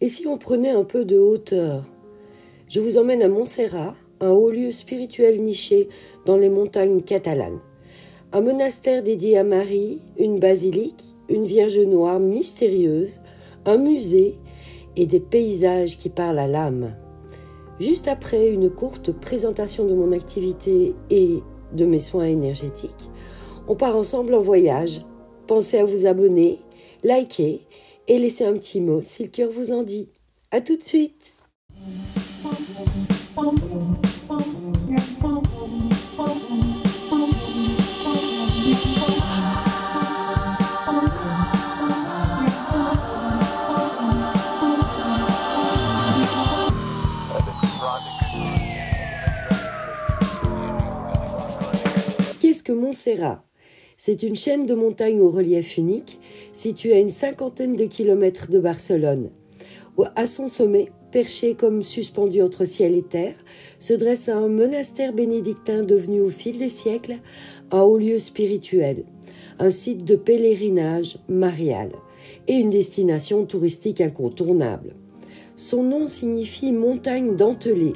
Et si on prenait un peu de hauteur? Je vous emmène à Montserrat, un haut lieu spirituel niché dans les montagnes catalanes. Un monastère dédié à Marie, une basilique, une Vierge noire mystérieuse, un musée et des paysages qui parlent à l'âme. Juste après une courte présentation de mon activité et de mes soins énergétiques, on part ensemble en voyage. Pensez à vous abonner, liker et laisser un petit mot si le cœur vous en dit. À tout de suite! Qu'est-ce que Montserrat? C'est une chaîne de montagnes au relief unique, située à une 50aine de kilomètres de Barcelone. À son sommet, perché comme suspendu entre ciel et terre, se dresse un monastère bénédictin devenu au fil des siècles un haut lieu spirituel, un site de pèlerinage marial et une destination touristique incontournable. Son nom signifie montagne dentelée,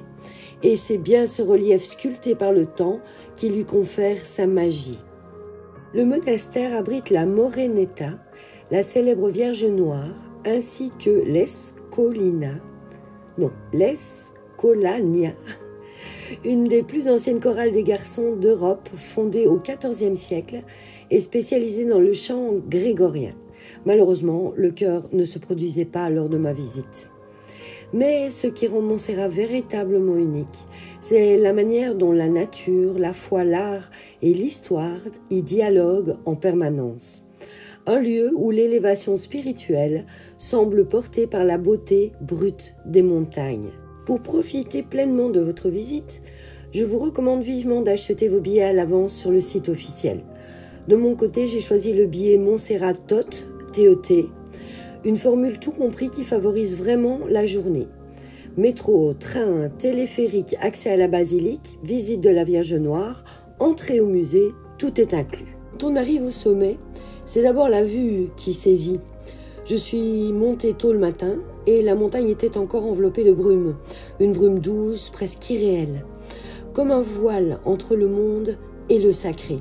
et c'est bien ce relief sculpté par le temps qui lui confère sa magie. Le monastère abrite la Moreneta, la célèbre Vierge noire, ainsi que l'Escolania, une des plus anciennes chorales des garçons d'Europe, fondée au XIVe siècle et spécialisée dans le chant grégorien. Malheureusement, le chœur ne se produisait pas lors de ma visite. Mais ce qui rend Montserrat véritablement unique, c'est la manière dont la nature, la foi, l'art et l'histoire y dialoguent en permanence. Un lieu où l'élévation spirituelle semble portée par la beauté brute des montagnes. Pour profiter pleinement de votre visite, je vous recommande vivement d'acheter vos billets à l'avance sur le site officiel. De mon côté, j'ai choisi le billet Montserrat TOT, TOT, une formule tout compris qui favorise vraiment la journée. Métro, train, téléphérique, accès à la basilique, visite de la Vierge noire, entrée au musée, tout est inclus. Quand on arrive au sommet, c'est d'abord la vue qui saisit. Je suis montée tôt le matin et la montagne était encore enveloppée de brume. Une brume douce, presque irréelle. Comme un voile entre le monde et le sacré.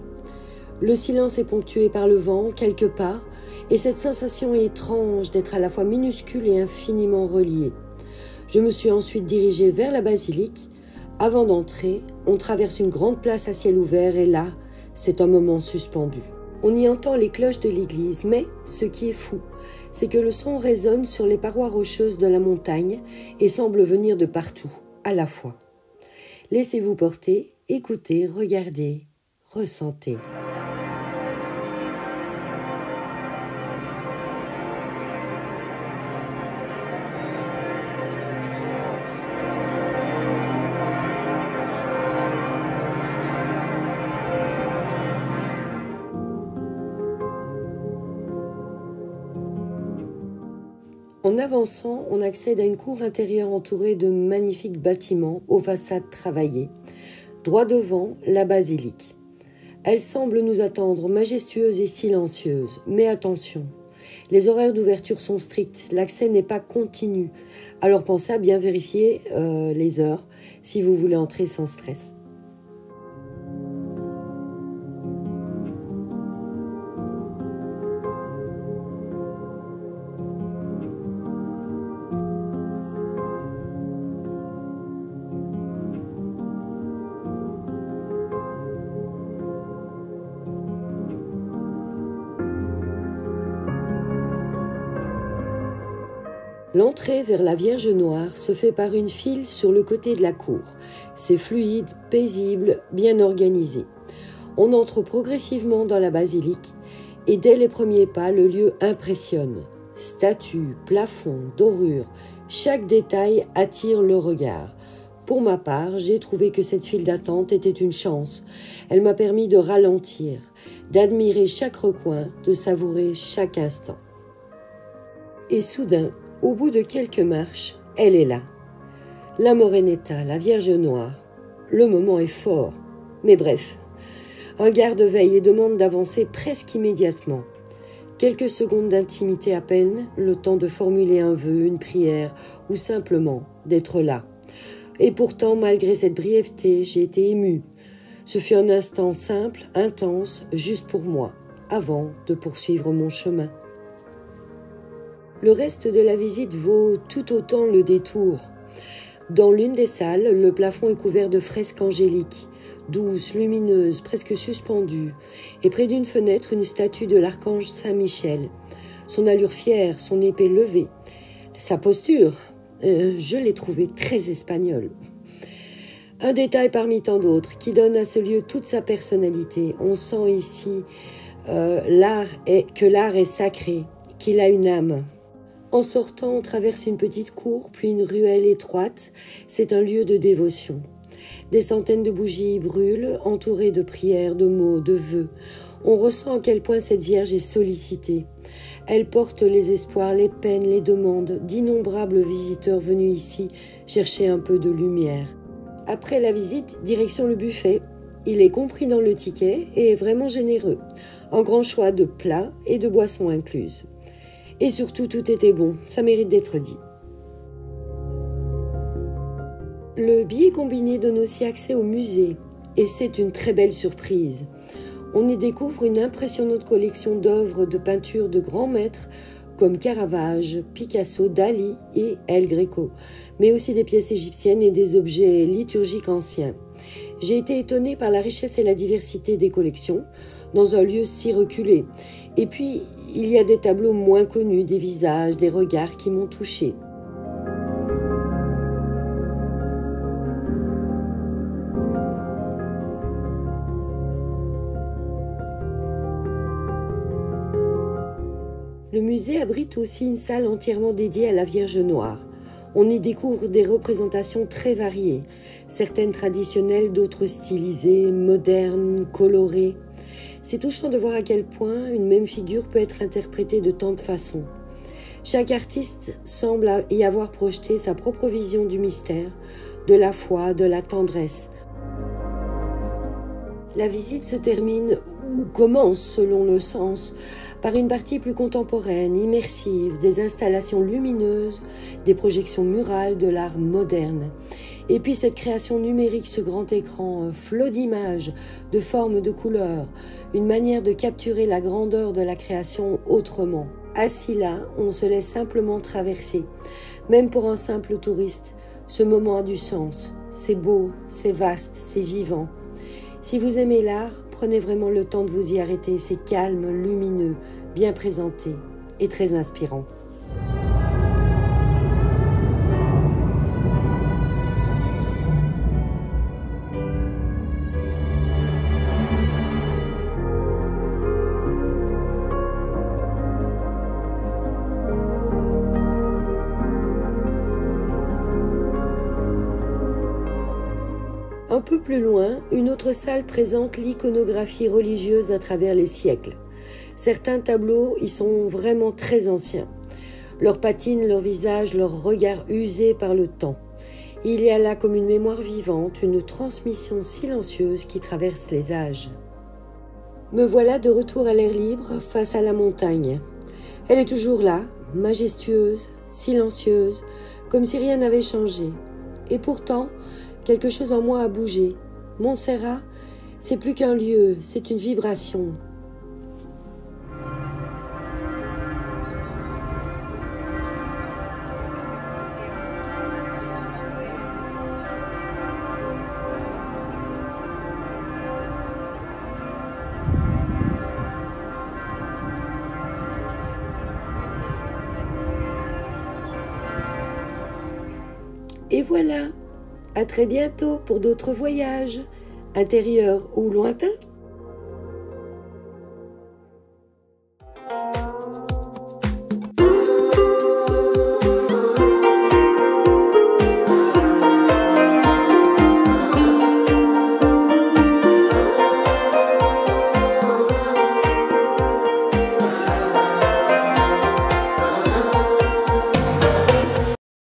Le silence est ponctué par le vent, quelques pas, et cette sensation est étrange d'être à la fois minuscule et infiniment reliée. Je me suis ensuite dirigée vers la basilique. Avant d'entrer, on traverse une grande place à ciel ouvert et là, c'est un moment suspendu. On y entend les cloches de l'église, mais ce qui est fou, c'est que le son résonne sur les parois rocheuses de la montagne et semble venir de partout, à la fois. Laissez-vous porter, écoutez, regardez, ressentez. En avançant, on accède à une cour intérieure entourée de magnifiques bâtiments aux façades travaillées. Droit devant, la basilique. Elle semble nous attendre, majestueuse et silencieuse. Mais attention, les horaires d'ouverture sont stricts, l'accès n'est pas continu. Alors pensez à bien vérifier les heures si vous voulez entrer sans stress. L'entrée vers la Vierge noire se fait par une file sur le côté de la cour. C'est fluide, paisible, bien organisé. On entre progressivement dans la basilique et dès les premiers pas, le lieu impressionne. Statues, plafonds, dorures, chaque détail attire le regard. Pour ma part, j'ai trouvé que cette file d'attente était une chance. Elle m'a permis de ralentir, d'admirer chaque recoin, de savourer chaque instant. Et soudain, au bout de quelques marches, elle est là. La Moreneta, la Vierge noire. Le moment est fort. Mais bref, un garde veille et demande d'avancer presque immédiatement. Quelques secondes d'intimité à peine, le temps de formuler un vœu, une prière ou simplement d'être là. Et pourtant, malgré cette brièveté, j'ai été émue. Ce fut un instant simple, intense, juste pour moi, avant de poursuivre mon chemin. Le reste de la visite vaut tout autant le détour. Dans l'une des salles, le plafond est couvert de fresques angéliques, douces, lumineuses, presque suspendues, et près d'une fenêtre, une statue de l'archange Saint-Michel. Son allure fière, son épée levée, sa posture, je l'ai trouvée très espagnole. Un détail parmi tant d'autres qui donne à ce lieu toute sa personnalité. On sent ici que l'art est sacré, qu'il a une âme. En sortant, on traverse une petite cour, puis une ruelle étroite. C'est un lieu de dévotion. Des centaines de bougies brûlent, entourées de prières, de mots, de vœux. On ressent à quel point cette Vierge est sollicitée. Elle porte les espoirs, les peines, les demandes d'innombrables visiteurs venus ici chercher un peu de lumière. Après la visite, direction le buffet. Il est compris dans le ticket et est vraiment généreux. Un grand choix de plats et de boissons incluses. Et surtout, tout était bon, ça mérite d'être dit. Le billet combiné donne aussi accès au musée et c'est une très belle surprise. On y découvre une impressionnante collection d'œuvres de peinture de grands maîtres comme Caravage, Picasso, Dali et El Greco, mais aussi des pièces égyptiennes et des objets liturgiques anciens. J'ai été étonnée par la richesse et la diversité des collections dans un lieu si reculé. Et puis, il y a des tableaux moins connus, des visages, des regards qui m'ont touchée. Le musée abrite aussi une salle entièrement dédiée à la Vierge Noire. On y découvre des représentations très variées, certaines traditionnelles, d'autres stylisées, modernes, colorées. C'est touchant de voir à quel point une même figure peut être interprétée de tant de façons. Chaque artiste semble y avoir projeté sa propre vision du mystère, de la foi, de la tendresse. La visite se termine ou commence, selon le sens, par une partie plus contemporaine, immersive, des installations lumineuses, des projections murales de l'art moderne. Et puis cette création numérique, ce grand écran, un flot d'images, de formes, de couleurs, une manière de capturer la grandeur de la création autrement. Assis là, on se laisse simplement traverser. Même pour un simple touriste, ce moment a du sens. C'est beau, c'est vaste, c'est vivant. Si vous aimez l'art, prenez vraiment le temps de vous y arrêter. C'est calme, lumineux, bien présenté et très inspirant. Un peu plus loin, une autre salle présente l'iconographie religieuse à travers les siècles. Certains tableaux y sont vraiment très anciens. Leurs patines, leur visage, leur regard usés par le temps. Il y a là comme une mémoire vivante, une transmission silencieuse qui traverse les âges. Me voilà de retour à l'air libre face à la montagne. Elle est toujours là, majestueuse, silencieuse, comme si rien n'avait changé. Et pourtant, quelque chose en moi a bougé. Montserrat, c'est plus qu'un lieu, c'est une vibration. Et voilà! À très bientôt pour d'autres voyages, intérieurs ou lointains.